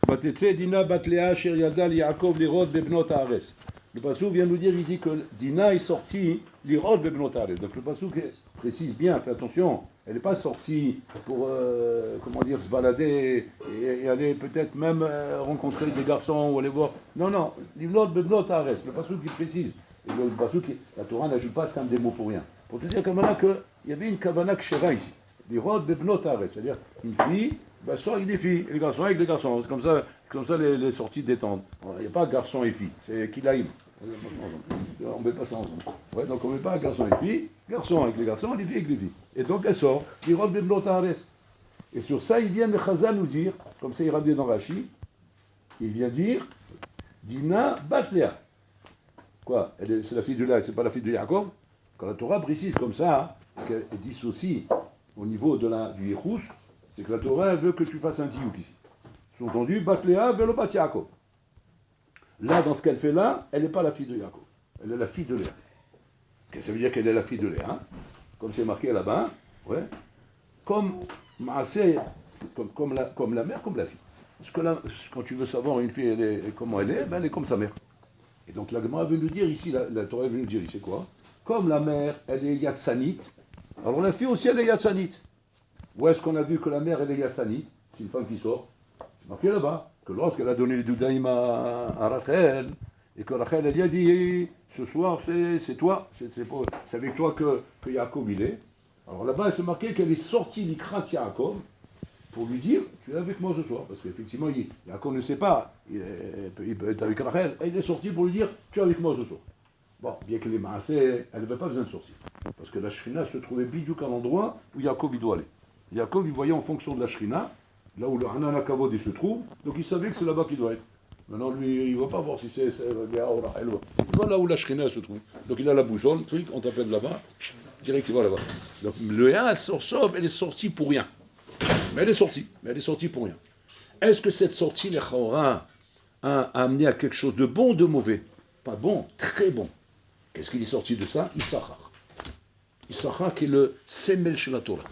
Vatetse Dina Batlea Asher Yada Yaakov Lirod Bebnot Haaretz. Le passouk vient nous dire ici que Dina est sortie Lirod Bebnot Haaretz. Donc le passouk précise bien, fais attention, elle n'est pas sortie pour, comment dire, se balader et aller peut-être même rencontrer des garçons ou aller voir. Non, non, Lirod Bebnot Haaretz. Le passouk qui précise. Et le passouk, la Torah n'ajoute pas comme des mots pour rien. Pour te dire qu'il y avait une kavana kshera ici. Lirod Bebnot Haaretz, c'est-à-dire une fille. Ben, soit avec des filles, et les garçons avec les garçons. C'est comme ça les sorties détendent. Il n'y a pas garçon et fille, c'est kilaïm. On ne met pas ça ensemble. Ouais, donc on ne met pas garçon et fille, garçon avec les garçons, les filles avec les filles. Et donc elle sort, l'Irod ben Blotares. Et sur ça, il vient le Chazal nous dire, comme ça il ramène dans Rashi, il vient dire Dina Batlea. Quoi? C'est la fille de Léa, c'est pas la fille de Yaakov. Quand la Torah précise comme ça, qu'elle dissocie au niveau du Yechous, c'est que la Torah veut que tu fasses un tiouk ici. Sous-entendu, Batlea velo bat Yaakov. Là, dans ce qu'elle fait là, elle n'est pas la fille de Yaakov. Elle est la fille de Léa. Ça veut dire qu'elle est la fille de Léa. Hein? Comme c'est marqué là-bas, ouais. Comme la mère, comme la fille. Parce que là, quand tu veux savoir une fille comment elle est, ben elle est comme sa mère. Et donc la Gemara veut nous dire ici, la Torah veut nous dire ici quoi? Comme la mère, elle est Yatsanite, alors la fille aussi, elle est Yatsanite. Où est-ce qu'on a vu que la mère, elle est Yassanite? C'est une femme qui sort. C'est marqué là-bas, que lorsqu'elle a donné les doudaïm à Rachel, et que Rachel, elle lui a dit, ce soir, c'est toi, c'est avec toi que Yaakov il est. Alors là-bas, c'est marqué qu'elle est sortie l'ikrat Yaakov, pour lui dire, tu es avec moi ce soir. Parce qu'effectivement, Yaakov ne sait pas, il peut être avec Rachel, et il est sorti pour lui dire, tu es avec moi ce soir. Bon, bien qu'elle est maassée, elle n'avait pas besoin de sortir. Parce que la Shrina se trouvait bidjouk à l'endroit où Yaakov il doit aller. Yaakov, il voyait en fonction de la Shrina, là où le Hanan Akavod il se trouve, donc il savait que c'est là-bas qu'il doit être. Maintenant, lui, il ne va pas voir si c'est Léa ou Rachel. Il va là où la Shrina se trouve. Donc il a la boussole, on t'appelle là-bas, direct il va là-bas. Donc Léa, elle sort, sauf, elle est sortie pour rien. Mais elle est sortie pour rien. Est-ce que cette sortie, les Chaora, a amené à quelque chose de bon ou de mauvais? Pas bon, très bon. Qu'est-ce qu'il est sorti de ça? Issachar. Issachar qui est le semel chez la Torah.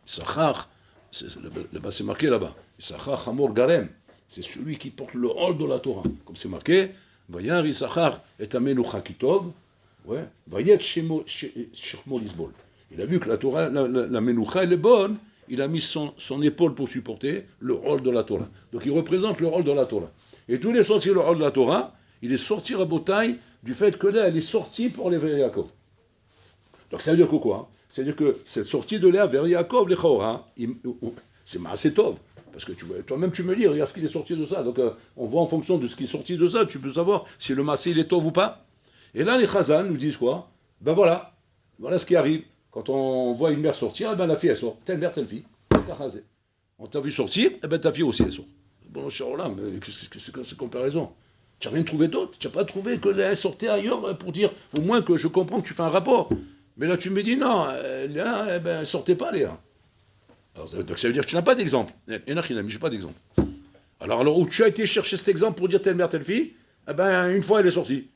Issachar, c'est marqué là-bas. Issachar Hamor Garem, c'est celui qui porte le rôle de la Torah. Comme c'est marqué, Vayar Issachar et Amenucha Kitov, ouais, Vayet Shemo Lisbol. Il a vu que la Torah, la Menucha, elle est bonne, il a mis son épaule pour supporter le rôle de la Torah. Donc il représente le rôle de la Torah. Et tout il est sorti le rôle de la Torah, il est sorti à Botaï du fait que là, elle est sortie pour aller vers Yaakov. Donc ça veut dire que quoi? C'est-à-dire que cette sortie de Léa vers Yaakov, les Chaora, c'est assez tov. Parce que toi-même tu me dis, regarde ce qu'il est sorti de ça. Donc on voit en fonction de ce qui est sorti de ça, tu peux savoir si le massé il est tov ou pas. Et là, les Chazan nous disent quoi? Ben voilà ce qui arrive. Quand on voit une mère sortir, ben la fille elle sort. Telle mère, telle fille. On t'a vu sortir, et ben ta fille aussi elle sort. Bon, cher là, mais qu'est-ce que c'est que cette comparaison? Tu n'as rien trouvé d'autre. Tu n'as pas trouvé que Léa sortait ailleurs pour dire, au moins que je comprends que tu fais un rapport. Mais là, tu me dis, non, Léa, elle sortait pas, Léa. Alors, donc ça veut dire que tu n'as pas d'exemple. Il y en a qui n'ont, mais je n'ai pas d'exemple. Alors, où tu as été chercher cet exemple pour dire telle mère, telle fille, eh ben, une fois, elle est sortie.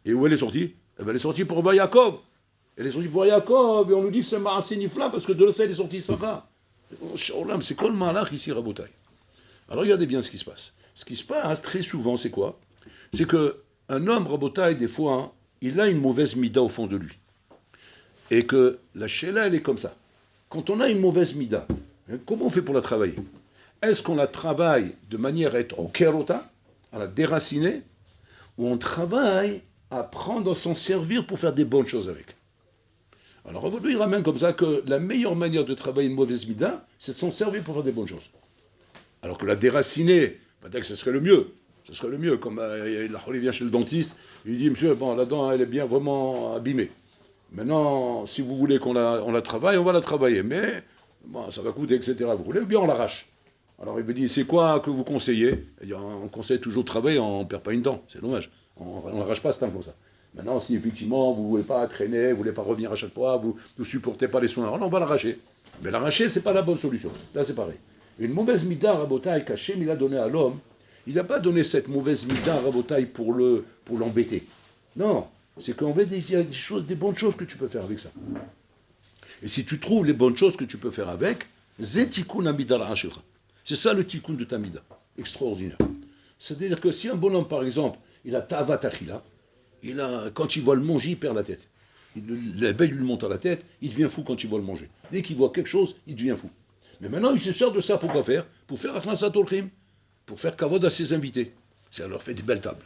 Et où elle est sortie? Eh ben, elle est sortie pour voir Yaakov. Elle est sortie pour voir Yaakov, et on nous dit que c'est assez nifla, parce que de là, elle est sortie Sarah. C'est quoi le malach ici, Rabotai? Alors, regardez bien ce qui se passe. Ce qui se passe très souvent, c'est quoi? C'est qu'un homme, Rabotai, des fois, hein, il a une mauvaise mida au fond de lui. Et que la Sheila, elle est comme ça. Quand on a une mauvaise mida, comment on fait pour la travailler? Est-ce qu'on la travaille de manière à être en kerota, à la déraciner, ou on travaille à prendre à s'en servir pour faire des bonnes choses avec? Alors, Rabotai, il ramène comme ça que la meilleure manière de travailler une mauvaise mida, c'est de s'en servir pour faire des bonnes choses. Alors que la déraciner, peut-être que ce serait le mieux. Ce serait le mieux. Comme il vient chez le dentiste, il dit, monsieur, bon, la dent, elle est bien vraiment abîmée. Maintenant, si vous voulez qu'on la travaille, on va la travailler. Mais, bon, ça va coûter, etc. Vous voulez, ou bien on l'arrache. Alors il me dit, c'est quoi que vous conseillez? Il dit, on conseille toujours de travailler, on ne perd pas une dent. C'est dommage. On n'arrache pas ce temps comme ça. Maintenant, si effectivement, vous ne voulez pas traîner, vous ne voulez pas revenir à chaque fois, vous ne supportez pas les soins, alors on va l'arracher. Mais l'arracher, ce n'est pas la bonne solution. Là, c'est pareil. Une mauvaise mida, Rabotai, qu'Hachem il a donné à l'homme, il n'a pas donné cette mauvaise mida, Rabotai, pour l'embêter. Non, c'est qu'en fait, il y a des bonnes choses que tu peux faire avec ça. Et si tu trouves les bonnes choses que tu peux faire avec, c'est ça le tikkun de ta mida. extraordinaire. C'est-à-dire que si un bonhomme, par exemple, il a Ta'avat Achila, quand il voit le manger, il perd la tête. La belle lui monte à la tête, il devient fou quand il voit le manger. Dès qu'il voit quelque chose, il devient fou. Mais maintenant, il se sert de ça pour quoi faire? Pour faire Akhnasat Olchim, pour faire kavod à ses invités. Ça leur fait des belles tables.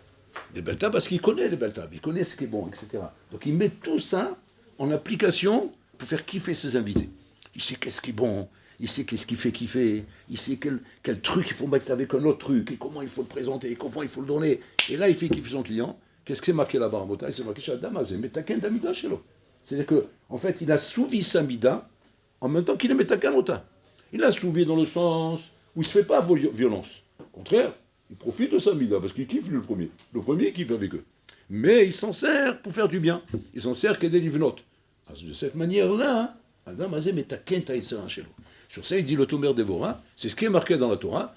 Des belles tables parce qu'il connaît les belles tables, il connaît ce qui est bon, etc. Donc il met tout ça en application pour faire kiffer ses invités. Il sait qu'est-ce qui est bon, il sait qu'est-ce qui fait kiffer, il sait quel truc il faut mettre avec un autre truc, et comment il faut le présenter, et comment il faut le donner. Et là, il fait kiffer son client. Qu'est-ce que c'est marqué là-bas en Botaï? C'est marqué chez Adamazé, Metaken Tamida chez l'eau. C'est-à-dire qu'en fait, il a souvi sa mida en même temps qu'il est Metaken Ota. Il a souvi dans le sens où il ne se fait pas violence. Au contraire, il profite de sa mida parce qu'il kiffe le premier. Le premier, il kiffe avec eux. Mais il s'en sert pour faire du bien. Il s'en sert qu'aider les venotes. De cette manière-là, Adam Azé Metaken Taïsera chez l'eau. Sur ça, il dit le Tomer Devora, c'est ce qui est marqué dans la Torah.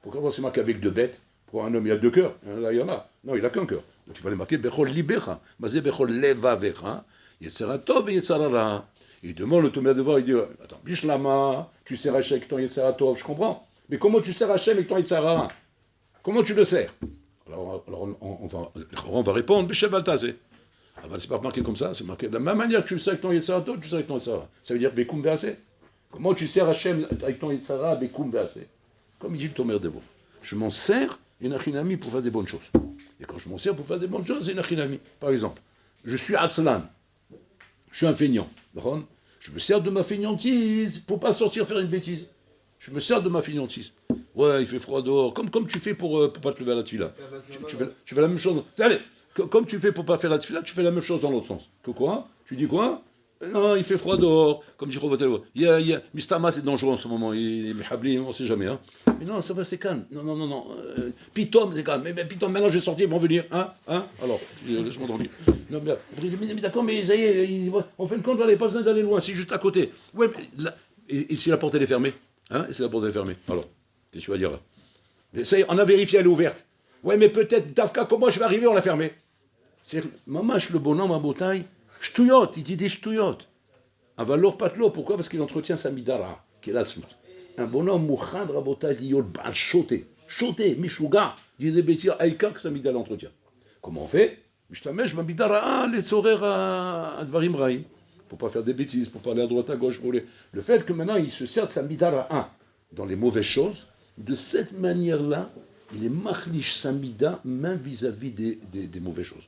Pourquoi c'est marqué avec deux bêtes? Pour un homme, il y a deux cœurs. Là, il y en a. Non, il n'a qu'un cœur. Donc il fallait marquer Bechol Libecha. Mazé Bechol Levavecha. Yetzera Tov et Yetzera Ra. Il demande le Tomer Devora, il dit attends, Bishlama, tu sers Hachem avec ton Yetzera Tov, je comprends. Mais comment tu sers Hachem avec ton Yetzera Ra? Comment tu le sers? Alors on va répondre Bishev Altazé. Ah ben, c'est pas marqué comme ça, c'est marqué de la même manière que tu le sais avec ton Yetzara Tov, tu le sais avec ton Yetzara. Ça veut dire Bekoum Beasé. Comment tu sers Hachem avec ton Yetzara Bekoum Beasé? Comme il dit le Tomer Devo. Je m'en sers, une achinami, pour faire des bonnes choses. Et quand je m'en sers pour faire des bonnes choses, c'est une achinami. Par exemple, je suis Aslan, je suis un feignant. Je me sers de ma feignantise pour pas sortir faire une bêtise. Je me sers de ma feignantise. Ouais, il fait froid dehors, comme tu fais pour pas te lever à la tefila. Tu fais la même chose. Allez, comme tu fais pour pas faire la tefila, tu fais la même chose dans l'autre sens. Que quoi? Tu dis quoi? Non, il fait froid dehors, comme dit Rovatel. Mistama, c'est dangereux en ce moment. Habli, on ne sait jamais. Hein. Mais non, ça va, c'est calme. Non. Pitom, c'est calme. Mais Pitom, maintenant je vais sortir, ils vont venir. Hein. Alors, laisse-moi dormir. Non, mais d'accord, mais ça y est, on fait une compte, il pas besoin d'aller loin, c'est juste à côté. Ouais, mais là, et si la porte elle est fermée? Hein? Et si la porte elle est fermée? Alors, qu'est-ce que tu vas dire là? Mais ça y est, on a vérifié, elle est ouverte. Ouais, mais peut-être, Dafka, comment je vais arriver, on l'a fermée. C'est mamache le bonhomme à Botaï. Ch'touillot, il dit des ch'touillot. Avalor patlo, pourquoi? Parce qu'il entretient sa midara, qui est la soute. Un bonhomme mouchad rabotai yod bal choté, mishuga, dit des bêtises, aïka que sa midara l'entretient. Comment on fait? Mishtamesh ma midara, les tzorer à dvarim raïm. Pour pas faire des bêtises, pour pas aller à droite à gauche, le fait que maintenant il se sert de sa midara dans les mauvaises choses, de cette manière-là, il est machlish sa mida, même vis-à-vis des mauvaises choses.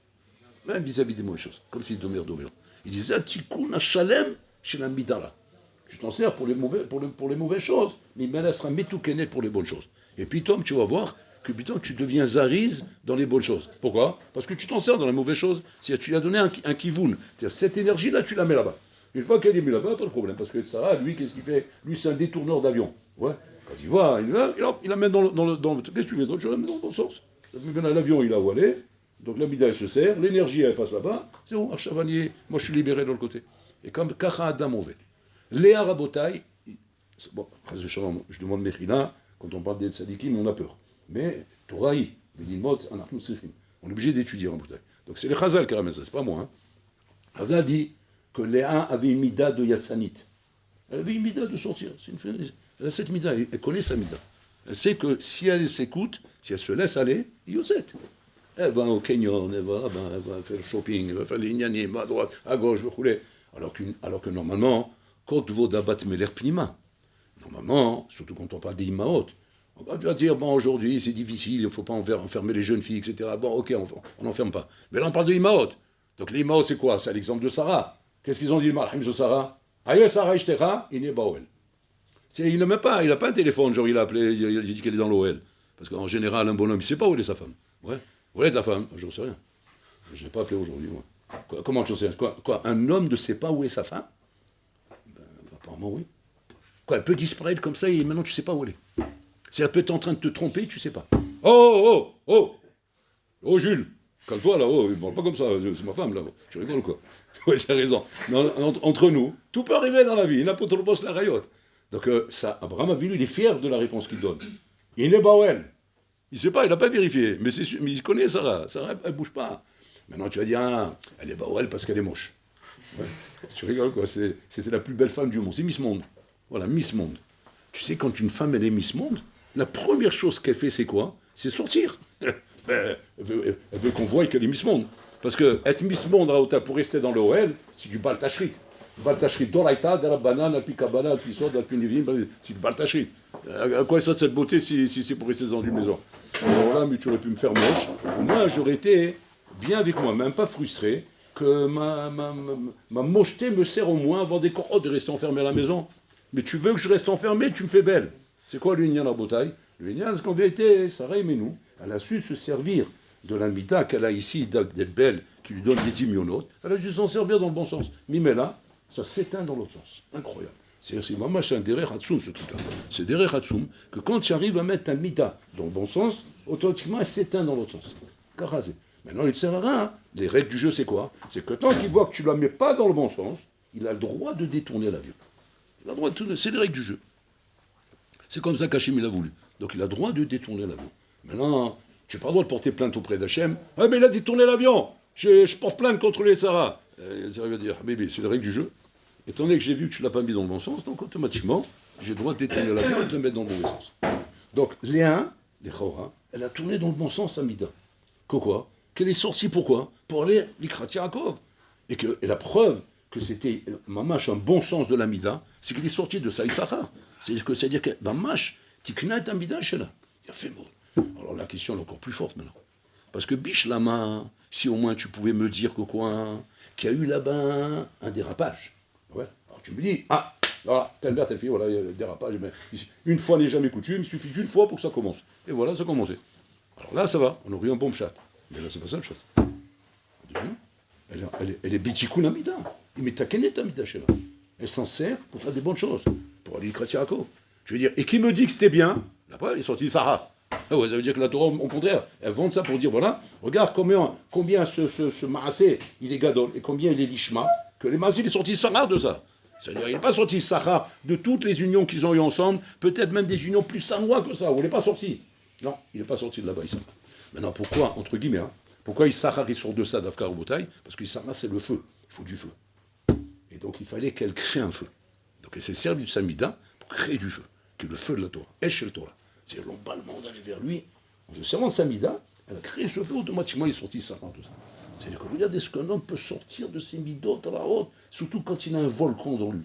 Même vis-à-vis des mauvaises choses, comme s'il domère d'ouvrir. Il dit Zatikun Shalem chez la midara. Tu t'en sers pour les mauvaises choses, mais il sera métoukenet pour les bonnes choses. Et puis, Tom, tu vas voir que putain, tu deviens zariz dans les bonnes choses. Pourquoi? Parce que tu t'en sers dans les mauvaises choses. Si tu lui as donné un kivoun, cette énergie-là, tu la mets là-bas. Une fois qu'elle est mise là-bas, pas de problème. Parce que Sarah, lui, qu'est-ce qu'il fait? Lui, c'est un détourneur d'avion. Ouais. Quand il voit, il la met dans le. Qu'est-ce que tu fais? Tu la mets dans le bon sens. L'avion, il a où aller. Donc la mida elle se sert, l'énergie elle passe là-bas, c'est bon, Archavanier, moi je suis libéré de l'autre côté. Et comme Kacha Adam Oved. Léa Rabotai, bon, je demande Mechila, quand on parle des tzadikim, on a peur. Mais Toraï, on est obligé d'étudier en Botaï. Donc c'est le Chazal qui ramène ça, c'est pas moi. Hein. Chazal dit que Léa avait une mida de Yatsanit. Elle avait une mida de sortir. Elle a cette mida, elle connaît sa mida. Elle sait que si elle s'écoute, si elle se laisse aller, il y a cette. Elle va au canyon, elle va faire le shopping, elle va faire les ignanim, à droite, à gauche, alors que normalement, quand vaut d'abat meler pnima, normalement, surtout quand on parle des imaot, on va dire, bon, aujourd'hui, c'est difficile, il ne faut pas enfermer les jeunes filles, etc. Bon, ok, on n'enferme pas. Mais là, on parle de imaot. Donc les imaot, c'est quoi? C'est l'exemple de Sarah. Qu'est-ce qu'ils ont dit, Malachim de Sarah? Aïe, Sarah, Ishtera, il n'est pas Oel. Il n'a pas un téléphone, genre il a appelé, il a dit qu'elle est dans l'OL. Parce qu'en général, un bonhomme, il ne sait pas où est sa femme. Ouais. Où est ta femme? Je ne sais rien. Je n'ai pas appelé aujourd'hui, moi. Comment tu sais? Quoi? Un homme ne sait pas où est sa femme? Ben, apparemment, oui. Quoi? Elle peut disparaître comme ça et maintenant tu ne sais pas où elle est. Si elle peut être en train de te tromper, tu ne sais pas. Oh, Jules, calme-toi là, il ne parle pas comme ça, c'est ma femme là. Tu rigoles quoi? Oui, j'ai raison. Mais entre nous, tout peut arriver dans la vie. Il n'a pas trop la rayotte. Donc, Abraham Avinu, il est fier de la réponse qu'il donne. Il n'est pas où elle. Il ne sait pas, il n'a pas vérifié, mais il connaît Sarah. Sarah, elle ne bouge pas. Maintenant, tu vas dire, elle est Baouel parce qu'elle est moche. Ouais. Tu rigoles, quoi. C'était la plus belle femme du monde. C'est Miss Monde. Voilà, Miss Monde. Tu sais, quand une femme, elle est Miss Monde, la première chose qu'elle fait, c'est quoi? C'est sortir. Elle veut qu'on voie qu'elle est Miss Monde. Parce que être Miss Monde, pour rester dans le OL, c'est du baltachrit. Baltachrit d'Oraïta, de la banane, alpi kabbalah, alpi sod, alpi nivim, c'est du baltachrit. À quoi ça de cette beauté si c'est pour rester dans une maison? Alors là, mais tu aurais pu me faire moche. Moi, j'aurais été bien avec moi, même pas frustré, que ma mocheté me sert au moins avant des corps de rester enfermé à la maison. Mais tu veux que je reste enfermé, tu me fais belle. C'est quoi l'union à la bouteille? L'union, c'est qu'en vérité, Sarah nous, elle a su se servir de l'amita qu'elle a ici, d'être belle, qui lui donne des timionotes, elle a su s'en servir dans le bon sens. Mimela, ça s'éteint dans l'autre sens. Incroyable. C'est vraiment un derech hatsum, ce truc-là. C'est derech hatsum, que quand tu arrives à mettre un mita dans le bon sens, automatiquement, elle s'éteint dans l'autre sens. Karasé. Maintenant, les tsarara, les règles du jeu, c'est quoi? C'est que tant qu'il voit que tu ne la mets pas dans le bon sens, il a le droit de détourner l'avion. Il a le droit de tourner, c'est les règles du jeu. C'est comme ça qu'Hachem il a voulu. Donc il a le droit de détourner l'avion. Maintenant, tu n'as pas le droit de porter plainte auprès d'Hachem. Ah, mais il a détourné l'avion. Je porte plainte contre les Sarah. Ça veut dire, bébé, c'est les règles du jeu. Étant donné que j'ai vu que tu ne l'as pas mis dans le bon sens, donc automatiquement, j'ai le droit de détourner l'avion et de le mettre dans le mauvais sens. Donc, les Chora, elle a tourné dans le bon sens à Mida. Quoi? Qu'elle est sortie pourquoi? Pour aller l'Ikrat Yaakov. Et la preuve que c'était mamash un bon sens de la Mida, c'est qu'il est sorti de Saïsara. C'est-à-dire que mamash, tikna et Amida chez là. Il a fait mot. Alors la question est encore plus forte maintenant. Parce que Bishlama, si au moins tu pouvais me dire qu'il y a eu là-bas un dérapage. Ouais. Alors tu me dis, voilà, telle mère, telle fille, voilà, il y a le dérapage. Mais une fois n'est jamais coutume, il suffit d'une fois pour que ça commence. Et voilà, ça a commencé. Alors là, ça va, on aurait eu un bon chat. Mais là, c'est pas ça le chat. Elle est Bichikoun Amida. Mais t'as quelle est Amida chez là? Elle s'en sert pour faire des bonnes choses. Pour aller Ikrat Yaakov. Je veux dire, et qui me dit que c'était bien? Là-bas, il est sorti Sarah. Ah ouais, ça veut dire que la Torah, au contraire, elle vend ça pour dire, voilà, regarde combien ce Maasé, il est Gadol, et combien il est Lishma, que les Maasé, il est sorti Sarah de ça. C'est-à-dire, il n'est pas sorti Sarah de toutes les unions qu'ils ont eues ensemble, peut-être même des unions plus sarnois que ça, où il n'est pas sorti. Non, il n'est pas sorti de là-bas, Issachar. Maintenant, pourquoi, entre guillemets, pourquoi Issachar il sort de ça d'Afkar au Boutaï? Parce qu'Issachar, c'est le feu, il faut du feu. Et donc, il fallait qu'elle crée un feu. Donc, elle s'est servie du Samida pour créer du feu, qui est le feu de la Torah, Eshel Torah. C'est l'emballement d'aller vers lui. En se servant de Samida, elle a créé ce feu, automatiquement, il est sorti Sarah de ça. C'est-à-dire que regardez ce qu'un homme peut sortir de ses midotes à la haute, surtout quand il a un volcan dans lui.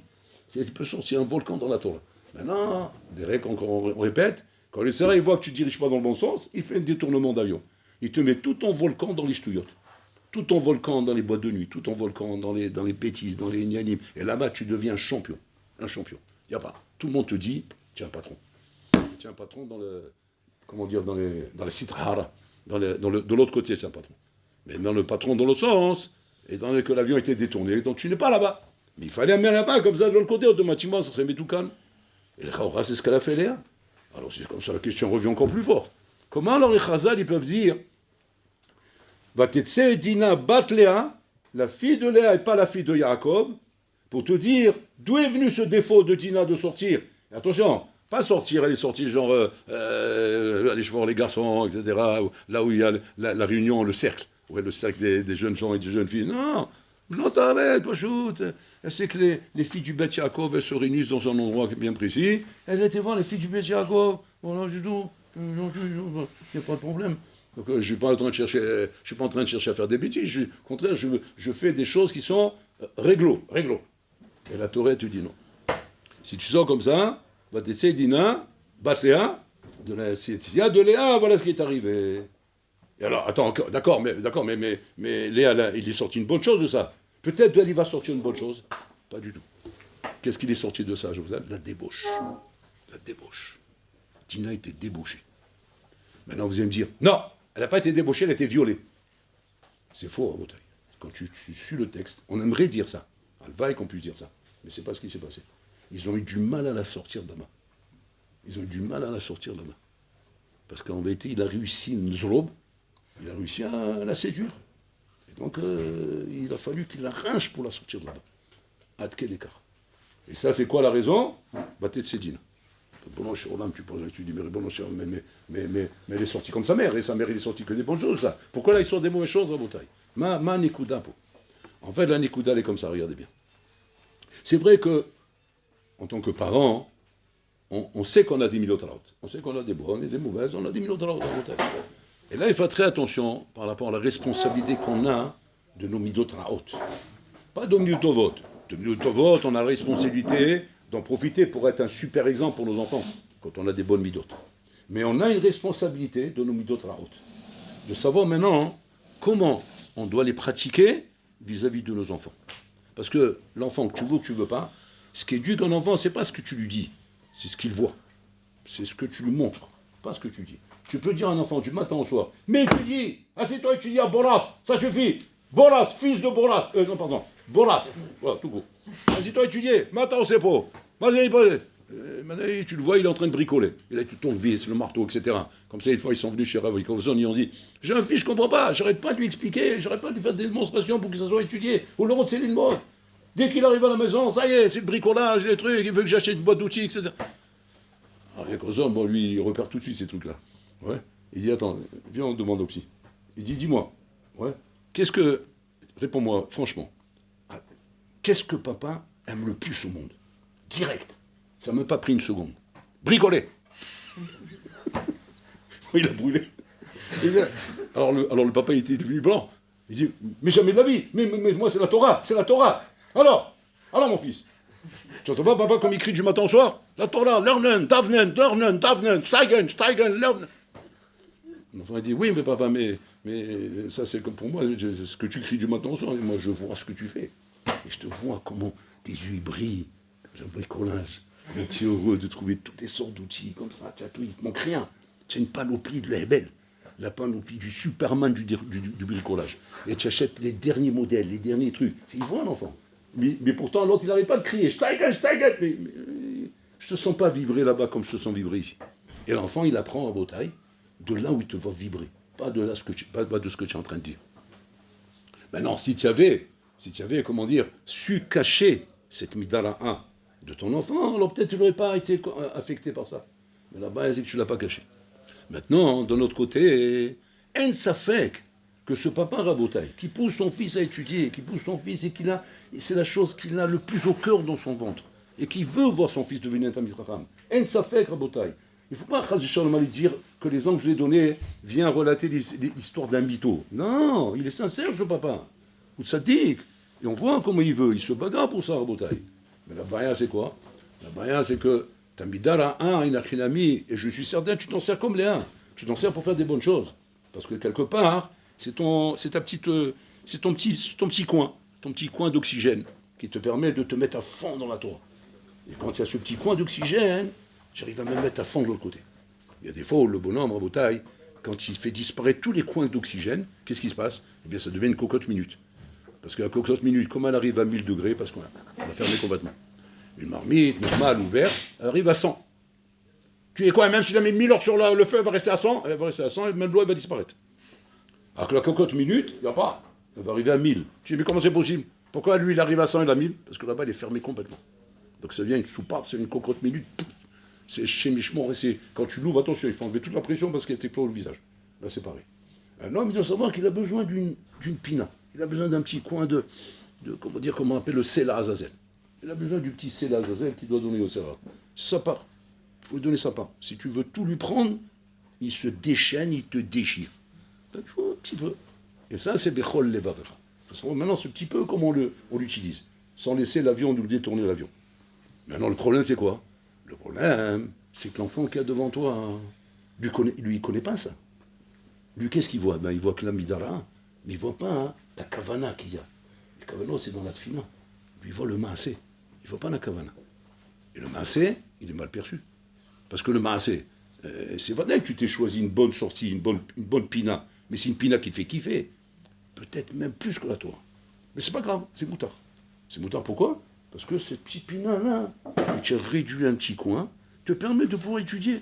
C'est-à-dire qu'il peut sortir un volcan dans la Torah. Maintenant, des règles, encore on répète, quand les Sarah voit que tu ne diriges pas dans le bon sens, il fait un détournement d'avion. Il te met tout ton volcan dans les ch'touillottes, tout ton volcan dans les boîtes de nuit, tout ton volcan dans les bêtises, dans les ignanim. Et là-bas, tu deviens un champion. Un champion. Il n'y a pas. Tout le monde te dit, tiens, patron. Tiens, patron dans le. Comment dire, dans les Sitra, de l'autre côté, c'est un patron. Mais dans le patron dans l'autre sens, étant donné que l'avion était détourné, donc tu n'es pas là-bas. Mais il fallait amener là-bas, comme ça, de l'autre côté, automatiquement, ça serait mis tout calme. Et les Chaura, c'est ce qu'elle a fait, Léa. Alors, c'est comme ça, la question revient encore plus forte. Comment alors les Chazal, ils peuvent dire Vatetse Dina bat Léa, la fille de Léa et pas la fille de Yaakov, pour te dire d'où est venu ce défaut de Dina de sortir. Et attention, pas sortir, elle est sortie genre, allez, je vois les garçons, etc., là où il y a la réunion, le cercle, ouais, le cercle des jeunes gens et des jeunes filles. Non, t'arrêtes, pas shoot. Elle sait que les filles du Beth Yaakov, elles se réunissent dans un endroit bien précis. Elle était voir les filles du Beth Yaakov. Voilà, du tout. Il n'y a pas de problème. Donc, je ne suis pas en train de chercher à faire des bêtises. Au contraire, je fais des choses qui sont réglo. Et la Torah te dit non. Si tu sors comme ça, va t'essayer Dina, battre Léa, de Léa, voilà ce qui est arrivé. Et alors, attends, d'accord, mais Léa, il est sorti une bonne chose de ça. Peut-être il va sortir une bonne chose. Pas du tout. Qu'est-ce qu'il est sorti de ça, Joseph? La débauche. La débauche. Dina était débauchée. Maintenant, vous allez me dire, non, elle n'a pas été débauchée, elle a été violée. C'est faux, à votre avis. Quand tu suis le texte, on aimerait dire ça. Alvaï qu'on puisse dire ça. Mais ce n'est pas ce qui s'est passé. Ils ont eu du mal à la sortir de là-bas. Parce qu'en vérité, il a réussi Nzrob, il a réussi à la séduire. Et donc, il a fallu qu'il la rinche pour la sortir de là-bas. Ad quel écart. Et ça, c'est quoi la raison? Batet Sedina. Bon, tu dis, mais elle est sortie comme sa mère, et sa mère, il est sorti que des bonnes choses, ça. Pourquoi là, ils sont des mauvaises choses à Botaï? Ma Nikuda. En fait, la Nikuda, elle est comme ça, regardez bien. C'est vrai que, en tant que parent, on sait qu'on a des milotraot. On sait qu'on a des bonnes et des mauvaises, on a des milotraot. Et là, il faut faire très attention par rapport à la responsabilité qu'on a de nos milotraot. Pas de milotovot. De milotovot, on a la responsabilité d'en profiter pour être un super exemple pour nos enfants, quand on a des bonnes midot. Mais on a une responsabilité de nos milotraot. De savoir maintenant comment on doit les pratiquer vis-à-vis de nos enfants. Parce que l'enfant, que tu veux ou que tu veux pas, ce qui éduque un enfant, c'est pas ce que tu lui dis, c'est ce qu'il voit. C'est ce que tu lui montres, pas ce que tu dis. Tu peux dire à un enfant du matin au soir, mais étudie, assieds-toi, étudie à Boras, ça suffit. Boras, fils de Boras, non pardon, Boras, voilà, tout court. Assieds-toi, étudier, matin au CEPO, vas-y, maintenant, tu le vois, il est en train de bricoler. Il a tout ton vis, le marteau, etc. Comme ça, une fois, ils sont venus chez Rav Kovson, ils ont dit, j'ai un fils, je comprends pas, j'arrête pas de lui expliquer, j'arrête pas de lui faire des démonstrations pour que ça soit étudié. Ou l'autre, c'est une mode. Dès qu'il arrive à la maison, ça y est, c'est le bricolage, les trucs, il veut que j'achète une boîte d'outils, etc. Alors, Kovson, bon, lui, il repère tout de suite ces trucs-là. Ouais. Il dit, attends, viens, on demande au psy. Il dit, dis-moi, ouais, qu'est-ce que, réponds-moi, franchement, qu'est-ce que papa aime le plus au monde? Direct. Ça ne m'a pas pris une seconde. Bricoler. Il a brûlé. Alors le papa était devenu blanc. Il dit, mais jamais de la vie. Mais moi, c'est la Torah. C'est la Torah. Alors mon fils. Tu entends pas papa comme il crie du matin au soir? La Torah, lernen, davnen, steigen, lernen. L'enfant il dit, oui, mais papa, mais ça c'est comme pour moi, c'est ce que tu cries du matin au soir. Et moi, je vois ce que tu fais. Et je te vois comment tes yeux brillent. Le bricolage. Tu es heureux de trouver toutes les sortes d'outils comme ça. Tu as tout, il ne te manque rien. Tu as une panoplie de l'Ehbel, la panoplie du Superman du bricolage. Et tu achètes les derniers modèles, les derniers trucs. Il voit un enfant. Mais pourtant, l'autre, il n'arrête pas de crier. Steigen. Mais je ne te sens pas vibrer là-bas comme je te sens vibrer ici. Et l'enfant, il apprend à bataille de là où il te voit vibrer. Pas de ce que tu es en train de dire. Maintenant, si tu avais, comment dire, su cacher cette midala 1 de ton enfant, alors peut-être tu n'aurais pas été affecté par ça. Mais là-bas, c'est que tu ne l'as pas caché. Maintenant, de notre côté, en safek que ce papa rabotaille, qui pousse son fils à étudier, qui pousse son fils et c'est la chose qu'il a le plus au cœur dans son ventre, et qui veut voir son fils devenir un Talmid Chacham. En safek rabotaille. Il ne faut pas dire que les ans que je lui ai donnés viennent relater l'histoire d'un mytho. Non, il est sincère ce papa. Ou tzaddik. Et on voit comment il veut, il se bagarre pour ça, rabotaille. Mais la baya, c'est quoi? La baya, c'est que ta midara 1, une achinami, et je suis certain que tu t'en sers comme les 1. Tu t'en sers pour faire des bonnes choses. Parce que quelque part, c'est ton petit coin d'oxygène qui te permet de te mettre à fond dans la Torah. Et quand il y a ce petit coin d'oxygène, j'arrive à me mettre à fond de l'autre côté. Il y a des fois où le bonhomme, rabotaille, quand il fait disparaître tous les coins d'oxygène, qu'est-ce qui se passe? Eh bien, ça devient une cocotte minute. Parce que la cocotte minute, comme elle arrive à 1000 degrés, parce qu'on l'a fermé complètement. Une marmite, normale, ouverte, elle arrive à 100. Tu es quoi? Même si tu as mis 1000 heures sur le feu, elle va rester à 100, elle va rester à 100, et même l'eau, elle va disparaître. Alors que la cocotte minute, il n'y a pas. Elle va arriver à 1000. Tu dis, mais comment c'est possible? Pourquoi lui, il arrive à 100 et à 1000? Parce que là-bas, il est fermé complètement. Donc ça devient une soupape, c'est une cocotte minute. C'est chimiquement, quand tu l'ouvres, attention, il faut enlever toute la pression parce qu'elle t'éclore le visage. Là, c'est pareil. Un homme, il doit savoir qu'il a besoin d'une pina. Il a besoin d'un petit coin comment on appelle le Sela Azazel. Il a besoin du petit Sela Azazel qu'il doit donner au Sela. Ça part. Il faut lui donner sa part. Si tu veux tout lui prendre, il se déchaîne, il te déchire. Donc, il faut un petit peu. Et ça, c'est Bechol Levavera. Il faut savoir maintenant ce petit peu comment on l'utilise, sans laisser l'avion nous détourner l'avion. Maintenant, le problème, c'est quoi? Le problème, c'est que l'enfant qui est devant toi, lui, il ne connaît pas ça. Lui, qu'est-ce qu'il voit? Il voit que la midara, mais il ne voit pas la kavana qu'il y a. Le kavana, c'est dans la tfila. Lui, il voit le maasé. Il ne voit pas la kavana. Et le maasé, il est mal perçu. Parce que le maasé, c'est vrai que tu t'es choisi une bonne sortie, une bonne pina, mais c'est une pina qui te fait kiffer. Peut-être même plus que la Torah. Mais c'est pas grave, c'est moutard. C'est moutard pourquoi? Parce que cette petite pina-là, que tu as réduit un petit coin, te permet de pouvoir étudier.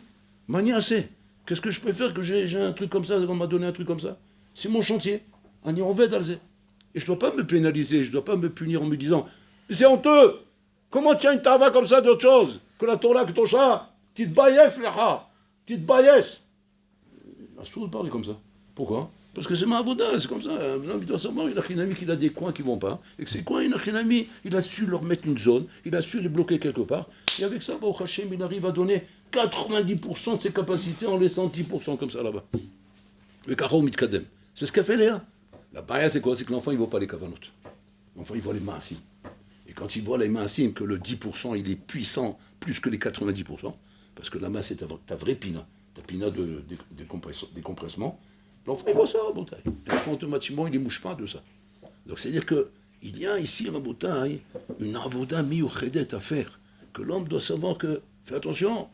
Maniasé. Qu'est-ce que je préfère que j'ai un truc comme ça, qu'on m'a donné un truc comme ça? C'est mon chantier. Ani en fait, et je ne dois pas me pénaliser, je ne dois pas me punir en me disant c'est honteux. Comment tu as une tava comme ça d'autre chose que la Torah, que ton chat? Tite baïef, là. Tite baïef. Assourd de parler comme ça. Pourquoi? Parce que c'est ma avoda, c'est comme ça. Un homme, il doit savoir, il a un ami qui a des coins qui ne vont pas. Et que ces coins, il a un ami, il a su leur mettre une zone, il a su les bloquer quelque part. Et avec ça, au Hachem, il arrive à donner 90% de ses capacités en laissant 10% comme ça là-bas. Le Karo Mitkadem. C'est ce qu'a fait Léa. La baïa, c'est quoi? C'est que l'enfant, il ne voit pas les kavanotes. L'enfant, il voit les maasim. Et quand il voit les maasim, que le 10%, il est puissant plus que les 90%, parce que la main, c'est ta vraie pina, ta pina de décompressement, l'enfant, il voit ça, Rabotai. L'enfant, automatiquement, il ne mouche pas de ça. Donc, c'est-à-dire qu'il y a ici, Rabotai, une avoda miyuchedet à faire, que l'homme doit savoir que, fais attention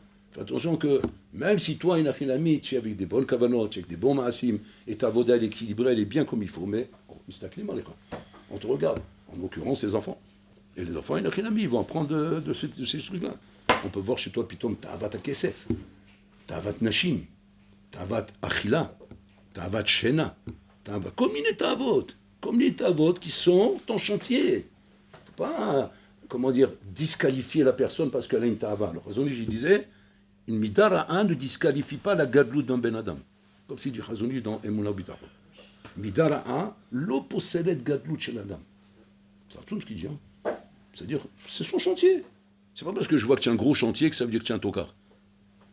que, même si toi, il y a un ami, tu es avec des bonnes kavanotes, tu es avec des bons maasim, et ta avoda, elle est équilibrée, elle est bien comme il faut, mais, on te regarde, en l'occurrence, les enfants. Et les enfants, il n'y a rien à mis, ils vont apprendre de ces trucs-là. On peut voir chez toi, Pitom, Ta'avat Akesef, Ta'avat Nashim, Ta'avat Achila, Ta'avat Shena, comme les Ta'avot qui sont ton chantier. Il ne faut pas, disqualifier la personne parce qu'elle a une Ta'ava. Alors, Hazonish, il disait, une Midara 1 ne disqualifie pas la gadlout d'un Ben Adam. Comme s'il dit Hazonish dans Emouna Bitachon. Midara 1, l'opposé gadlout chez l'Adam. C'est tout ce qu'il dit, hein. C'est-à-dire, c'est son chantier. C'est pas parce que je vois que tu as un gros chantier que ça veut dire que tu as un tocard.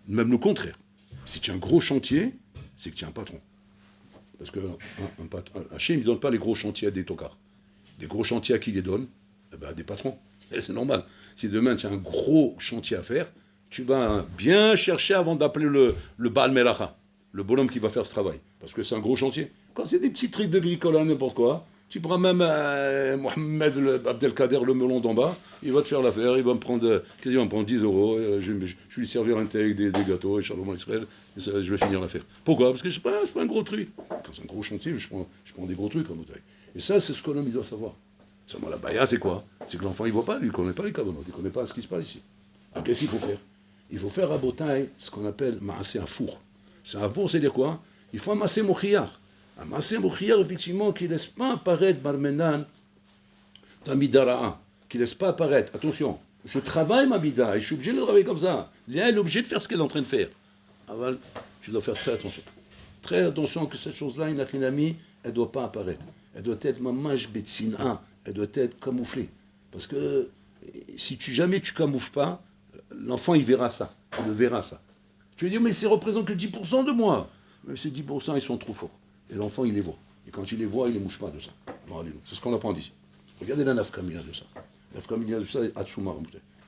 Même le contraire. Si tu as un gros chantier, c'est que tu as un patron. Parce que Hachem ne donne pas les gros chantiers à des tocards. Les gros chantiers à qui les donne? À des patrons. Et c'est normal. Si demain tu as un gros chantier à faire, tu vas bien chercher avant d'appeler le Baal Melacha, le bonhomme qui va faire ce travail. Parce que c'est un gros chantier. Quand c'est des petits trucs de bricolage, n'importe quoi, tu prends même Mohamed Abdelkader, le melon d'en bas, il va te faire l'affaire, il va me prendre, quasiment me prendre 10 euros, je vais lui servir un thé avec des gâteaux, et Shalom Israël, et ça, je vais finir l'affaire. Pourquoi? Parce que c'est pas un gros truc. Quand c'est un gros chantier, je prends des gros trucs en bouteille. Et ça, c'est ce que l'homme doit savoir. Seulement la baïa, c'est quoi? C'est que l'enfant, il ne voit pas, lui, il ne connaît pas les kavanotes, il ne connaît pas ce qui se passe ici. Alors qu'est-ce qu'il faut faire? Il faut faire à Botaï ce qu'on appelle maasé un four. C'est un four, c'est-à-dire quoi? Il faut un maasé mochiyar. Un maasé mochiyar, effectivement, qui ne laisse pas apparaître Barmenan, ta midara, qui ne laisse pas apparaître. Attention, je travaille ma mida, et je suis obligé de le travailler comme ça. Elle est obligée de faire ce qu'elle est en train de faire. Aval, tu dois faire très attention. Très attention que cette chose-là, elle ne doit pas apparaître. Elle doit être mamaj betsina, elle doit être camouflée. Parce que si jamais tu camoufles pas, l'enfant il verra ça, il le verra ça. Tu vas dire, mais ça représente que 10% de moi. Mais ces 10%, ils sont trop forts. Et l'enfant, il les voit. Et quand il les voit, il ne les mouche pas de ça. C'est ce qu'on apprend ici. Regardez la nafkamina de ça. La nafkamina de ça, Atsuma.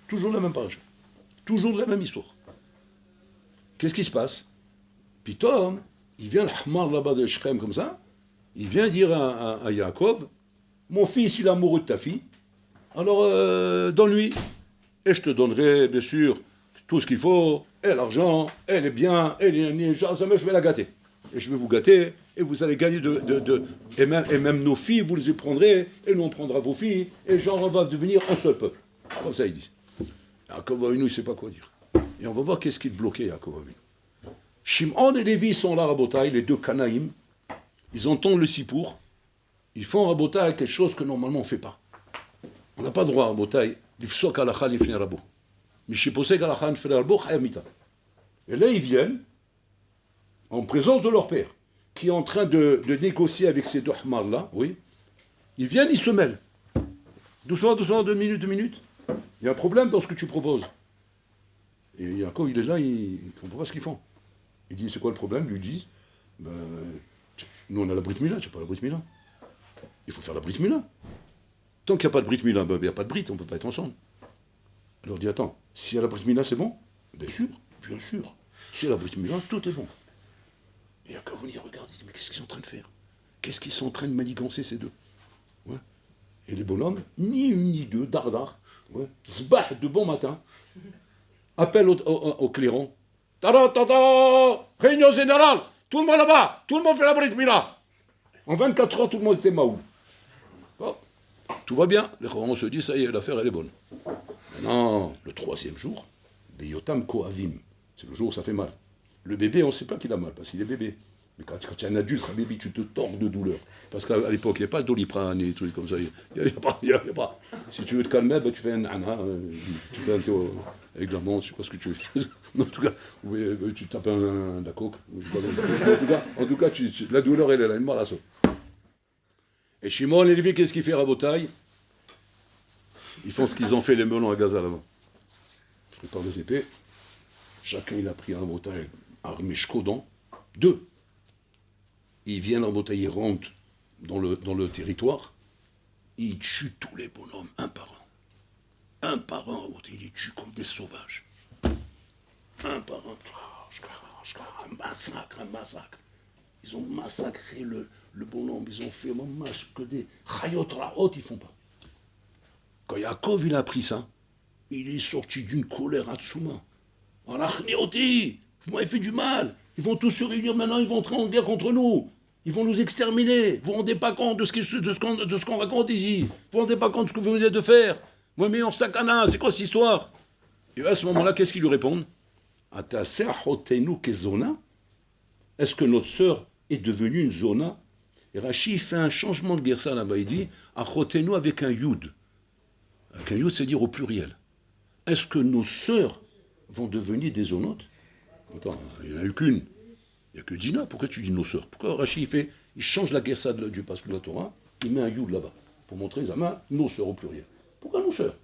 Toujours la même page. Toujours la même histoire. Qu'est-ce qui se passe? Pitom, il vient le Hamar là-bas de Shechem comme ça. Il vient dire à Yaakov, mon fils, il est amoureux de ta fille. Alors, donne-lui. Et je te donnerai, bien sûr, tout ce qu'il faut, et l'argent, et les biens, et les gens, je vais la gâter. Et je vais vous gâter, et vous allez gagner et même nos filles, vous les prendrez, et nous on prendra vos filles, et genre on va devenir un seul peuple. Comme ça, ils disent. Yaakov Avinu, il ne sait pas quoi dire. Et on va voir qu'est-ce qui le bloquait, Yaakov Avinu. Shimon et Lévi sont là, Rabotai, les deux Canaïm. Ils entendent le sipour. Ils font, Rabotai, quelque chose que normalement on ne fait pas. On n'a pas le droit, Rabotai, l'ifsok alacha l'ifne rabo. Mishiposek alacha l'ifne rabo, chayamita. Et là, ils viennent, en présence de leur père, qui est en train de négocier avec ces deux Hamar-là, oui. Ils viennent, ils se mêlent. Doucement, 2 minutes. Il y a un problème dans ce que tu proposes. Et Yaakov, il est là, il ne comprend pas ce qu'ils font. Il dit, c'est quoi le problème? Ils lui disent, nous on a la Brit Mila, tu n'as pas la Brit Mila. Il faut faire la Brit Mila. Tant qu'il n'y a pas de Brit Mila, il n'y a pas de Brit, on ne peut pas être ensemble. Alors il dit, attends, s'il y a la Brit Mila, c'est bon? Bien sûr. S'il y a la Brit Mila, tout est bon. Et Yaakov, il regarde, il dit, mais qu'est-ce qu'ils sont en train de faire? Qu'est-ce qu'ils sont en train de manigancer ces deux? Ouais. Et les bonhommes, ni une ni deux, dardar, ouais, zbah de bon matin, appellent au clairon. Tata, réunion générale, tout le monde là-bas, tout le monde fait la Brit Mila. En 24 heures, tout le monde était maoul. Bon, tout va bien, les Chorons se disent, ça y est, l'affaire elle est bonne. Maintenant, le 3e jour, Beyotam Kohavim, c'est le jour où ça fait mal. Le bébé, on ne sait pas qu'il a mal, parce qu'il est bébé. Mais quand tu es un adulte, un bébé, tu te tords de douleur. Parce qu'à l'époque, il n'y a pas de Doliprane et des trucs comme ça. Il n'y a pas. Si tu veux te calmer, tu fais un nana, tu fais un thé avec de la menthe, je ne sais pas ce que tu veux. En tout cas, oui, tu tapes de la coke. En tout cas la douleur, elle est là, une malasso. Et Shimon et Lévi, qu'est-ce qu'il fait, Rabotaï? Ils font ce qu'ils ont fait les melons à Gaza là-bas. Ils préparent les épées. Chacun, il a pris un Rabotaï armé Shkodon. 2. Ils viennent, Rabotaï, ils rentrent dans le territoire. Ils tuent tous les bonhommes, un par un. Un par un, Rabotaï, ils les tuent comme des sauvages. Un par un. Un massacre, un massacre. Ils ont massacré le bonhomme, ils ont fait mamach que des chayot raot, ils font pas. Quand Yaakov il a appris ça, il est sorti d'une colère à Tsouma. Arachnioti, vous m'avez fait du mal. Ils vont tous se réunir maintenant, ils vont entrer en guerre contre nous. Ils vont nous exterminer. Vous vous rendez pas compte de ce qu'on raconte ici. Vous vous rendez pas compte de ce que vous venez de faire. Vous m'avez mis en sakana, c'est quoi cette histoire? Et à ce moment-là, qu'est-ce qu'ils lui répondent? Est-ce que notre sœur est devenue une zona? Et Rashi fait un changement de gersa là-bas, il dit achotenu avec un yud. Avec un yud, c'est-à-dire au pluriel. Est-ce que nos sœurs vont devenir des zonotes? Attends, il n'y en a eu qu'une. Il n'y a que Dina. Pourquoi tu dis nos sœurs? Pourquoi Rashi il change la gersa du passage de la Torah, il met un yud là-bas, pour montrer Zama, nos sœurs au pluriel. Pourquoi nos sœurs?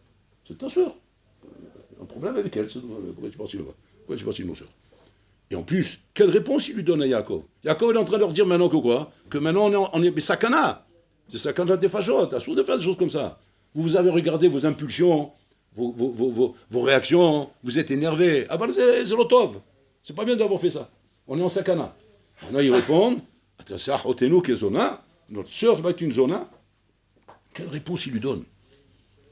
C'est ta sœur. Un problème avec elle, pourquoi tu es parti là-bas? Pourquoi tu es parti de nos sœurs? Et en plus, quelle réponse il lui donne à Yaakov? Yaakov est en train de leur dire maintenant que quoi? Que maintenant on est sakana. C'est sakana des fachot. Assourd de faire des choses comme ça. Vous avez regardé vos impulsions, vos réactions, vous êtes énervé. Ah ben c'est l'otov. C'est pas bien d'avoir fait ça. On est en sakana. Maintenant ils répondent, notre sœur va être une zona. Quelle réponse il lui donne?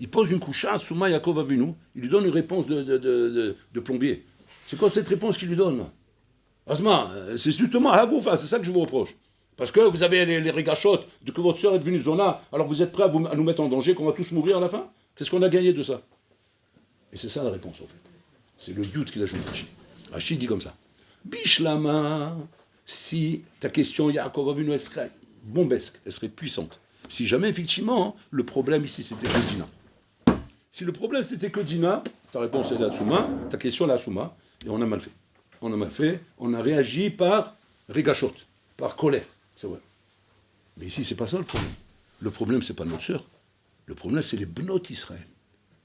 Il pose une coucha, Souma Yaakov Avinu, il lui donne une réponse de plombier. C'est quoi cette réponse qu'il lui donne? Asma, c'est justement Hagoufa, c'est ça que je vous reproche. Parce que vous avez les régachotes de que votre sœur est devenue zona, alors vous êtes prêts à nous mettre en danger, qu'on va tous mourir à la fin? Qu'est-ce qu'on a gagné de ça? Et c'est ça la réponse en fait. C'est le doute qu'il ajoute Rashi. Rashi dit comme ça. Bishlama, si ta question Yaakov Avinu elle serait bombesque, elle serait puissante. Si jamais effectivement le problème ici c'était que Dina. Si le problème c'était que Dina, ta réponse est là Souma, ta question est là Souma, et on a mal fait. On a mal fait, on a réagi par régachot, par colère, c'est vrai. Mais ici, c'est pas ça le problème. Le problème, c'est pas notre sœur. Le problème, c'est les bnot Israël.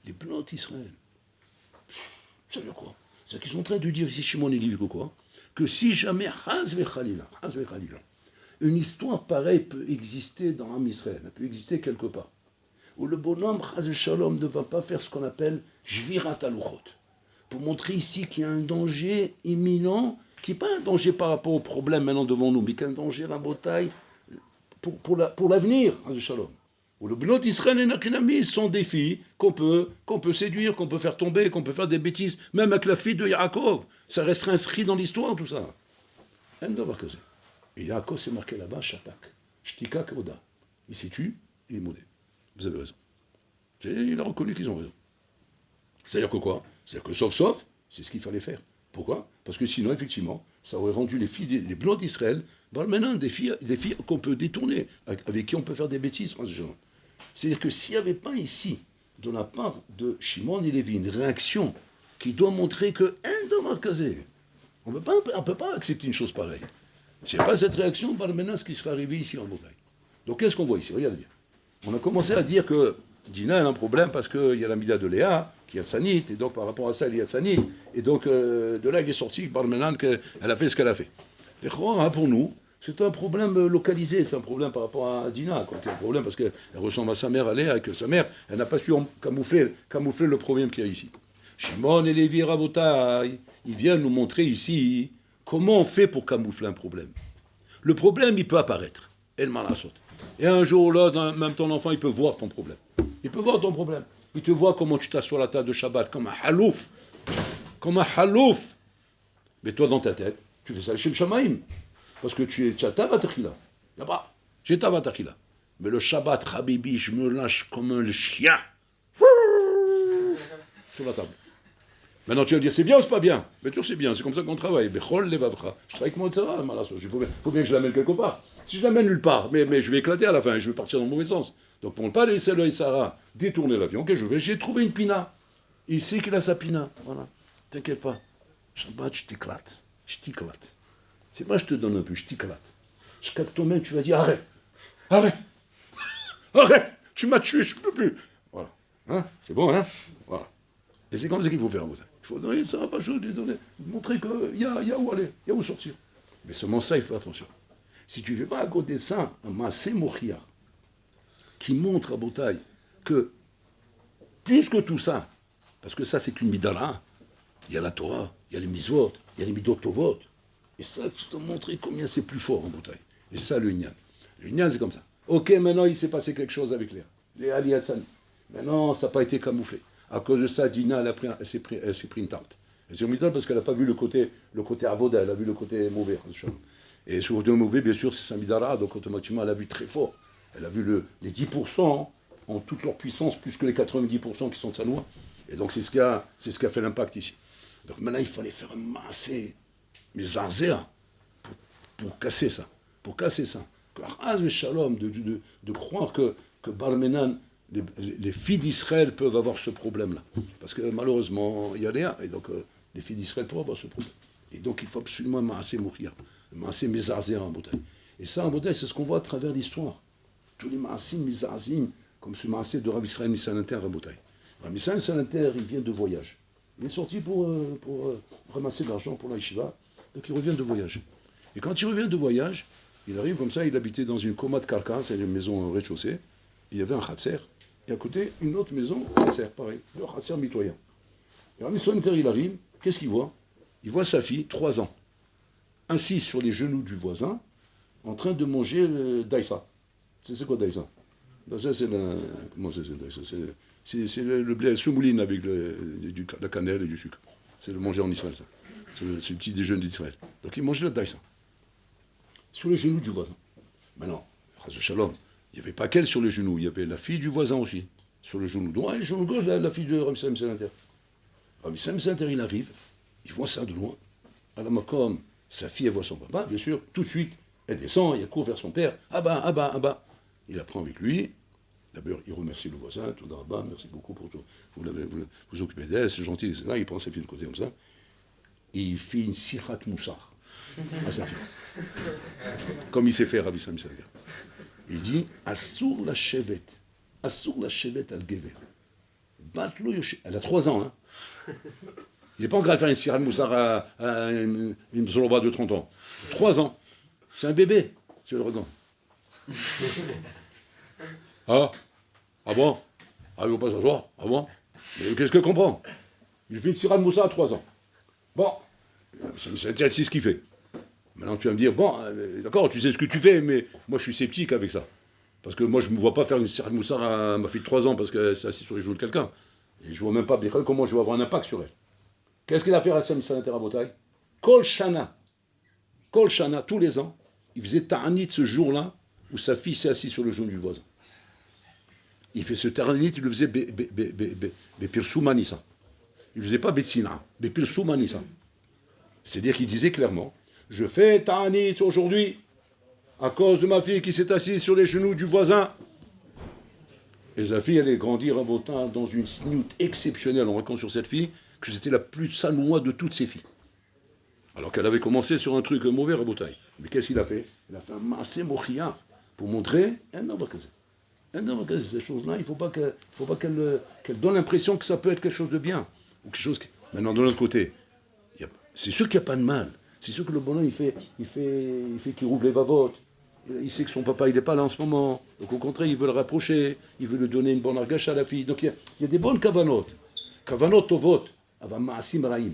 Les bnot Israël. Ça veut dire quoi? C'est qu'ils sont en train de dire ici, Shimon et Lévi, quoi? Que si jamais, Hazve Khalila, une histoire pareille peut exister dans Am Israël, elle peut exister quelque part, où le bonhomme, Hazve Shalom, ne va pas faire ce qu'on appelle Jvirat Aluchot. Pour montrer ici qu'il y a un danger imminent, qui n'est pas un danger par rapport au problème maintenant devant nous, mais qu'un danger à la bataille pour l'avenir, où le Bnot Israël et Nakinami sont des filles qu'on peut séduire, qu'on peut faire tomber, qu'on peut faire des bêtises, même avec la fille de Yaakov, ça restera inscrit dans l'histoire, tout ça. Et Yaakov s'est marqué là-bas, Shatak, Shtika Koda. Il s'est tué, il est modé. Vous avez raison. Il a reconnu qu'ils ont raison. C'est-à-dire que quoi? C'est-à-dire que sauf, c'est ce qu'il fallait faire. Pourquoi? Parce que sinon, effectivement, ça aurait rendu les filles, les blancs d'Israël, maintenant des filles qu'on peut détourner, avec qui on peut faire des bêtises. C'est-à-dire que s'il n'y avait pas ici, de la part de Shimon et Lévi, une réaction qui doit montrer que on ne peut pas accepter une chose pareille. C'est pas cette réaction, maintenant, ce qui serait arrivé ici en Bretagne. Donc qu'est-ce qu'on voit ici? Regardez bien. On a commencé à dire que Dina a un problème parce qu'il y a la mida de Léa, qui est Sanit, et donc par rapport à ça, il y a Sanit, et donc de là il est sorti par maintenant qu'elle a fait ce qu'elle a fait. Et pour nous, c'est un problème localisé, c'est un problème par rapport à Dina, quoi. C'est un problème parce qu'elle ressemble à sa mère, à Léa, et que sa mère, elle n'a pas su camoufler le problème qu'il y a ici. Shimon et Lévi Rabotai, ils viennent nous montrer ici comment on fait pour camoufler un problème. Le problème, il peut apparaître, et le malasot. Et un jour ou l'autre, même ton enfant, il peut voir ton problème. Il peut voir ton problème. Il te voit comment tu t'assois à la table de Shabbat, comme un halouf. Comme un halouf. Mais toi, dans ta tête, tu fais ça chez le Shamaïm. Parce que tu as ta vatakila. Il n'y a pas. J'ai ta vatakila. Mais le Shabbat, Habibi, je me lâche comme un chien. Sur la table. Maintenant, tu vas me dire, c'est bien ou c'est pas bien? Bien sûr, c'est bien. C'est comme ça qu'on travaille. Bechol levavcha. Je travaille avec moi, ça va, Malasso. Il faut bien que je l'amène quelque part. Si je l'amène nulle part, mais je vais éclater à la fin, je vais partir dans le mauvais sens. Donc pour ne pas laisser le Sarah détourner l'avion, j'ai trouvé une pina. Il sait qu'il a sa pina. Voilà. T'inquiète pas. Shabbat, je t'éclate. Je t'éclate. C'est pas je te donne un peu, je t'éclate. Jusqu'à que toi-même, tu vas dire arrête, arrête, arrête, tu m'as tué, je ne peux plus. Voilà. Hein, c'est bon, hein? Voilà. Et c'est comme ça qu'il faut faire. Il faut donner ça, pas chose, lui donner, montrer qu'il y a où aller, il y a où sortir. Mais seulement ça, il faut attention. Si tu ne fais pas à côté de ça un massé mochia qui montre à Botaï que plus que tout ça, parce que ça c'est une midara, il y a la Torah, il y a les misvot, il y a les midot tovot, et ça, je te montrer combien c'est plus fort en Botaï. Et c'est ça le Inyan. Le Inyan c'est comme ça. Ok, maintenant il s'est passé quelque chose avec Léa Ali Hassan. Maintenant ça n'a pas été camouflé. À cause de ça, Dina elle s'est pris une tarte. Elle s'est pris une tarte parce qu'elle n'a pas vu le côté avoda, elle a vu le côté mauvais. Et sur le côté mauvais, bien sûr, c'est Samidara, donc automatiquement elle a vu très fort. Elle a vu les 10% en toute leur puissance, plus que les 90% qui sont de sa loi. Et donc c'est ce qui a fait l'impact ici. Donc maintenant il fallait faire un massé, mais zazéa, pour casser ça. Pour casser ça. Shalom, de croire que Barmenan, les filles d'Israël peuvent avoir ce problème-là. Parce que malheureusement, il y a Léa, et donc les filles d'Israël peuvent avoir ce problème. Et donc il faut absolument masser mourir, masser mezazéa en Botaï. Et ça en Botaï, c'est ce qu'on voit à travers l'histoire. Tous les massim, mizazim, comme ce massé de Rabbi Israël Nissan-Inter à Botaï. Rabbi Israël Nissan-Inter, il vient de voyage. Il est sorti pour ramasser de l'argent pour la yeshiva, donc il revient de voyage. Et quand il revient de voyage, il arrive comme ça, il habitait dans une coma de carcan, c'est une maison au rez-de-chaussée, il y avait un khatser, et à côté, une autre maison, khatser, pareil, le khatser mitoyen. Et Rabbi Israël Nissan-Inter, il arrive, qu'est-ce qu'il voit? Il voit sa fille, 3 ans, assise sur les genoux du voisin, en train de manger daïsa. C'est quoi daïsa? Daïsa, c'est comment c'est daïsa? C'est le blé semoulin avec la cannelle et du sucre. C'est le manger en Israël, ça. C'est le petit déjeuner d'Israël. Donc il mangeait la daïsa. Sur les genoux du voisin. Maintenant, Chas Shalom, il n'y avait pas qu'elle sur les genoux, il y avait la fille du voisin aussi, sur le genou droit et le genou gauche, la fille de Rabbi Sam Salanter. Rabbi Sam Salanter, il arrive, il voit ça de loin. À la Makom, sa fille, elle voit son papa, bien sûr, tout de suite, elle descend, elle court vers son père, ah bah. Il la prend avec lui. D'abord, il remercie le voisin, tout d'abord, merci beaucoup pour tout. Vous occupez d'elle, c'est gentil, etc. Il prend sa fille de côté comme ça. Et il fait une sirat moussar à sa fille. Comme il sait faire, Rabbi Sam Salanter. Il dit, Assour la chevet al gever. Elle a 3 ans, hein. Il n'est pas encore à faire une sirat moussar à une zoloba de 30 ans. 3 ans. C'est un bébé, c'est le regard. Ah bon? Ah, il ne veut pas s'asseoir? Ah bon? Mais qu'est-ce que comprend? Il fait une sirat moussar à 3 ans. Bon, c'est ce qu'il fait. Maintenant, tu vas me dire, bon, d'accord, tu sais ce que tu fais, mais moi, je suis sceptique avec ça. Parce que moi, je ne me vois pas faire une sirat moussar à ma fille de 3 ans parce qu'elle s'est assise sur les genoux de quelqu'un. Et je ne vois même pas comment je vais avoir un impact sur elle. Qu'est-ce qu'il a fait à Sam Salanter à Botaï? Kol Shana, tous les ans, il faisait ta'anit ce jour-là où sa fille s'est assise sur le genou du voisin. Il fait ce ta'anit, il le faisait Bepirsu Manissa. Il ne faisait pas Betsina, Bepirsu Manissa. C'est-à-dire qu'il disait clairement, je fais ta'anit aujourd'hui à cause de ma fille qui s'est assise sur les genoux du voisin. Et sa fille allait grandir en Botaï dans une snioute exceptionnelle. On raconte sur cette fille que c'était la plus sanoua de toutes ses filles. Alors qu'elle avait commencé sur un truc mauvais à Botaï. Mais qu'est-ce qu'il a fait? Il a fait un massé mochia pour montrer un homme casé. Un homme casé, ces choses-là, il ne faut pas qu'elle donne l'impression que ça peut être quelque chose de bien. Ou quelque chose qui... Maintenant, de l'autre côté, c'est sûr qu'il n'y a pas de mal. C'est sûr que le bonhomme, il fait qu'il rouvre les vavotes. Il sait que son papa, il n'est pas là en ce moment. Donc au contraire, il veut le rapprocher. Il veut lui donner une bonne argache à la fille. Donc il y a des bonnes kavanot. Kavanot tovot, avant ma'asim ra'im.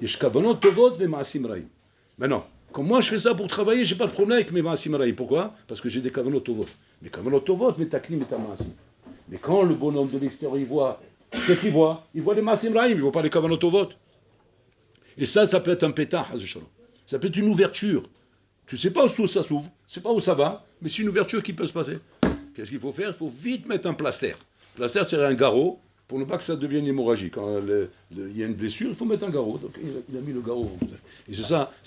Yesh kavanot tovot ve ma'asim ra'im. Maintenant, comme moi je fais ça pour travailler, j'ai pas de problème avec mes ma'asim ra'im. Pourquoi? Parce que j'ai des kavanot tovot. Mais kavanot tovot, mais taklim et ma'asim. Mais quand le bonhomme de l'extérieur, il voit, qu'est-ce qu'il voit? Il voit les ma'asim ra'im, il voit pas les kavanot tovot. Et ça peut être un pétard, ça peut être une ouverture. Tu ne sais pas où ça s'ouvre, tu ne sais pas où ça va, mais c'est une ouverture qui peut se passer. Qu'est-ce qu'il faut faire? Il faut vite mettre un plaster. Le plaster, c'est un garrot, pour ne pas que ça devienne hémorragique. Quand il y a une blessure, il faut mettre un garrot. Donc il a mis le garrot. Et c'est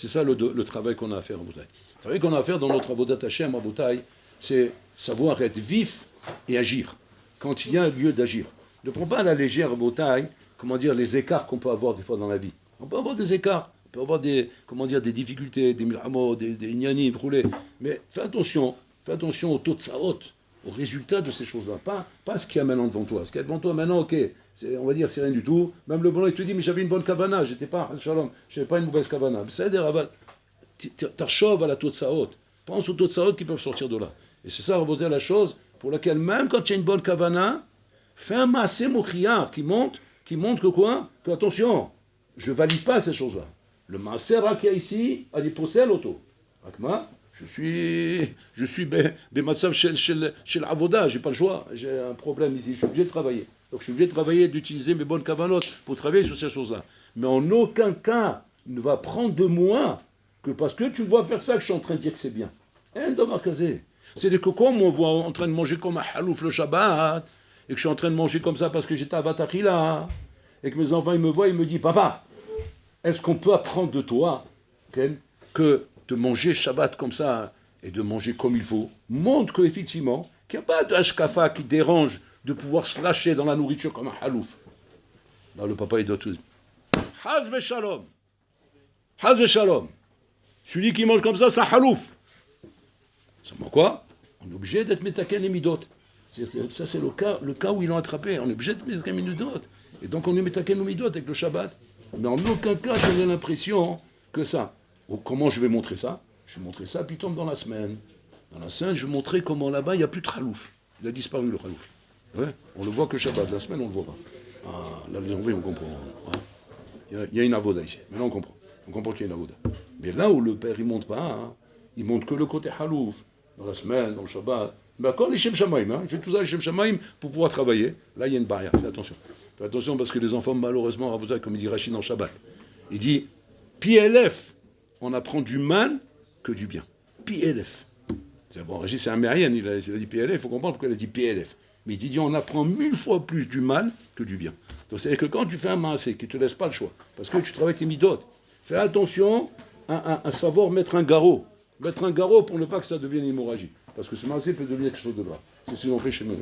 ça le travail qu'on a à faire en Botaï. Le travail qu'on a à faire dans notre avodat Hashem en Botaï, c'est savoir être vif et agir, quand il y a un lieu d'agir. Ne prends pas à la légère en Botaï, comment dire, les écarts qu'on peut avoir des fois dans la vie. On peut avoir des écarts, on peut avoir des, comment dire, des difficultés, des milhamot, des ignanim, roulés. Mais fais attention au taux de saot, au résultat de ces choses-là. Pas ce qu'il y a maintenant devant toi. Ce qu'il y a devant toi maintenant, ok, on va dire c'est rien du tout. Même le bonhomme, il te dit, mais j'avais une bonne kavana, j'étais pas, shalom, j'avais pas une mauvaise kavana. C'est-à-dire, t'archov à la taux de saot. Pense aux taux de saot qui peuvent sortir de là. Et c'est ça, remonter la chose pour laquelle, même quand il y a une bonne kavana, fais un massé mokhiyar qui montre que quoi? Que attention, je valide pas ces choses-là. Le maser qu'il y a ici, a dit possède l'auto. Akma, je suis Bemasav chez l'avoda, j'ai pas le choix, j'ai un problème ici, je suis obligé de travailler. Donc je suis obligé de travailler, d'utiliser mes bonnes cavanotes pour travailler sur ces choses-là. Mais en aucun cas, il ne va prendre de moi que parce que tu vois faire ça que je suis en train de dire que c'est bien. C'est des cocos, on voit en train de manger comme un halouf le Shabbat, et que je suis en train de manger comme ça parce que j'étais à Vatachila, et que mes enfants ils me voient, ils me disent, papa, est-ce qu'on peut apprendre de toi que de manger Shabbat comme ça et de manger comme il faut montre qu'effectivement, qu'il n'y a pas de hashkafa qui dérange de pouvoir se lâcher dans la nourriture comme un halouf. Là, le papa, il doit tout dire. Haz v'shalom. Haz v'shalom. Celui qui mange comme ça, c'est un halouf. Ça veut quoi? On est obligé d'être métaken et midot. Ça, c'est le cas où ils l'ont attrapé. On est obligé d'être métaken et midot. Et donc, on est métaken et midot avec le Shabbat. Mais en aucun cas, j'ai l'impression que ça. Comment je vais montrer ça? Je vais montrer ça, puis tombe dans la semaine. Dans la semaine, je vais montrer comment là-bas, il n'y a plus de khalouf. Il a disparu le khalouf. Ouais, on le voit que Shabbat. La semaine, on ne le voit pas. Ah, là, les enfants, ils vont comprendre. Ouais. Il y a une avoda ici. Maintenant, on comprend. On comprend qu'il y a une avoda. Mais là où le père, il ne montre pas, hein, il montre que le côté khalouf. Dans la semaine, dans le Shabbat. Mais encore les Shem Shamaim, hein, il fait tout ça, les Shem Shamaim, pour pouvoir travailler. Là, il y a une barrière. Fais attention. Fais attention parce que les enfants, malheureusement, comme il dit Rachid dans Shabbat, il dit PLF, on apprend du mal que du bien. PLF. C'est bon, Rachid, c'est un mérien, il a dit PLF, il faut comprendre pourquoi il a dit PLF. Mais il dit on apprend 1000 fois plus du mal que du bien. Donc c'est-à-dire que quand tu fais un maasé, qui ne te laisse pas le choix, parce que tu travailles avec les midotes, fais attention à savoir mettre un garrot. Mettre un garrot pour ne pas que ça devienne une hémorragie. Parce que ce maasé peut devenir quelque chose de grave. C'est ce qu'on fait chez nous.